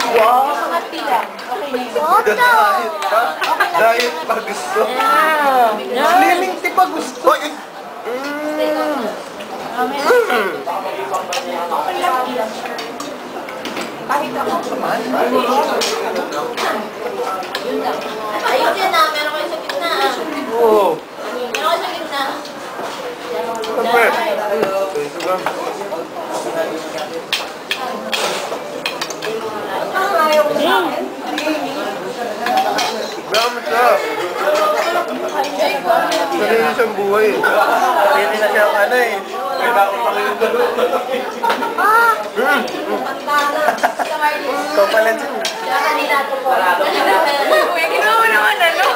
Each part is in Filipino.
Wow, mga tila. Okay na yun. Diet pa gusto. Slimming tea pa gusto. Kahit ako naman. Ayun yan na, meron kayo sa gitna. Oo. Meron kayo sa gitna. Siyempre. Ayaw ko sa akin. Grabe siya. Sarili siyang buhay eh. Sarili na siyang ano eh. May bakit pa kayo gano'n. Ikaw pala dyan. Uy, ginawa naman ano?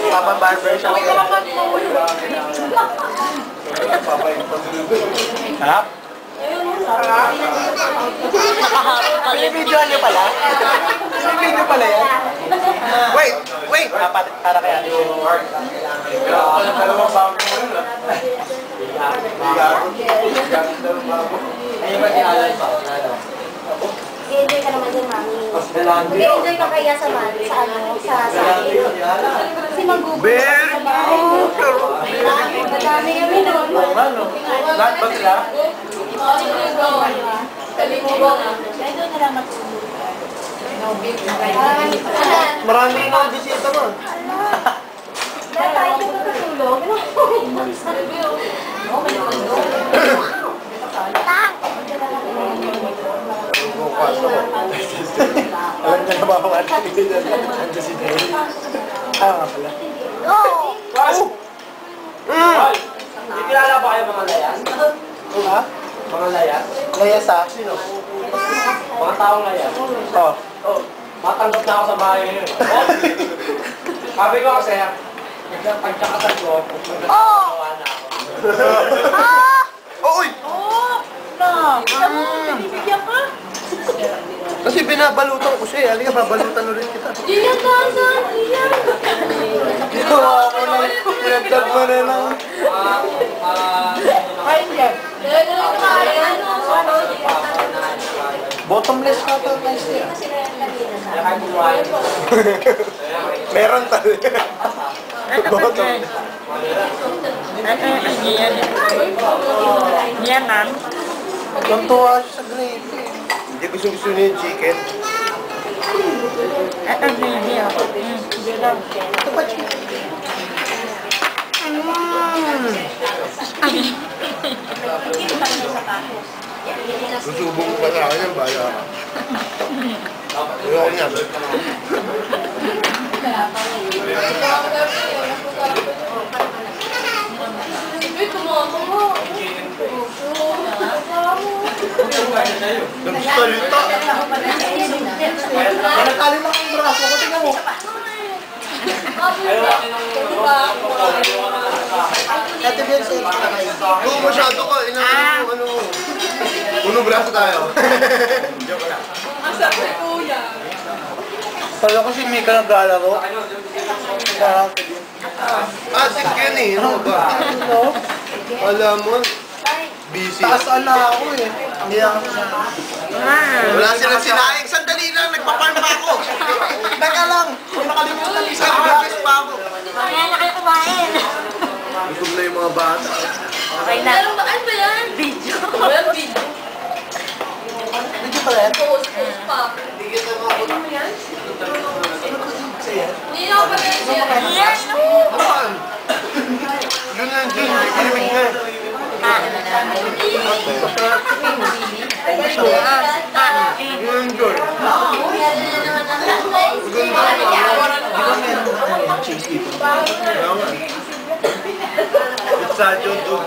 Papa barber siya. Harap? Pinibidyoan niyo pala? Pinibidyo pala yan? Wait! Wait! Para kaya. I-enjoy ka naman din, mami. I-enjoy ka kaya sa mami. Sa ano? Sa si Magubo. Very good! Madami kami doon. Lahat ba sila? Ay, doon na lang matulog. Marami na ang bisita mo. Dahil tayo doon matulog. Alam niya na bawat nandiyan si Dave. Ah, nga pala. Hindi kilala ba kayo mga layas? Ha? Mga layas? Layas ha? Sino? Mga taong layas? Oh. Oh, matanggap na ako sa bahay ngayon. Oh. Sabi ko kasi, pagkakasal ko, magkakawa na ako. Oh, uy! Na, binibigyan ka? Kasi binabalutan ko siya eh. Halika, babalutan ulit kita. Iyan ka, saan? Iyan. Ginawa ko na. Pinagdag mo na lang. Kain yan. Bottomless na ito. Kaya kahit bumahay. Meron tayo. Bottom. Yan ma'am. Tuntua siya sa gravy. Hindi gusto niya yung chicken. Ito gravy ako. Hindi lang. Ito ba chicken? Susubong pa sa akin yung bala ka. Ayoko niya. Nagsalita. Nagkalim lang ang braso ko. Tingnan mo. Ate Bianca, kung masyado ka, inanong ano. Unong braso tayo. Joke lang. Kala ko si Mika naglalaro. Asik yun eh. Ano ba? Alam mo, busy. Taasaan na ako eh. Hindi ako wala silang sinaing. Sandali lang, nagpaparm pa ako. Teka lang, kung nakalimutan isa, nag-request pa ako. Kaya na kayo kumain. Gutom na yung mga bata. Okay na. Ano ba yan? Video. Walang video. Video pa rin? Post pa. Ano mo yan? Hindi na ako pa rin siya. Yan. Aman! Yun yan, yun. Malimig na. Yun, yun. Cheese dito. Pizza, John Doe.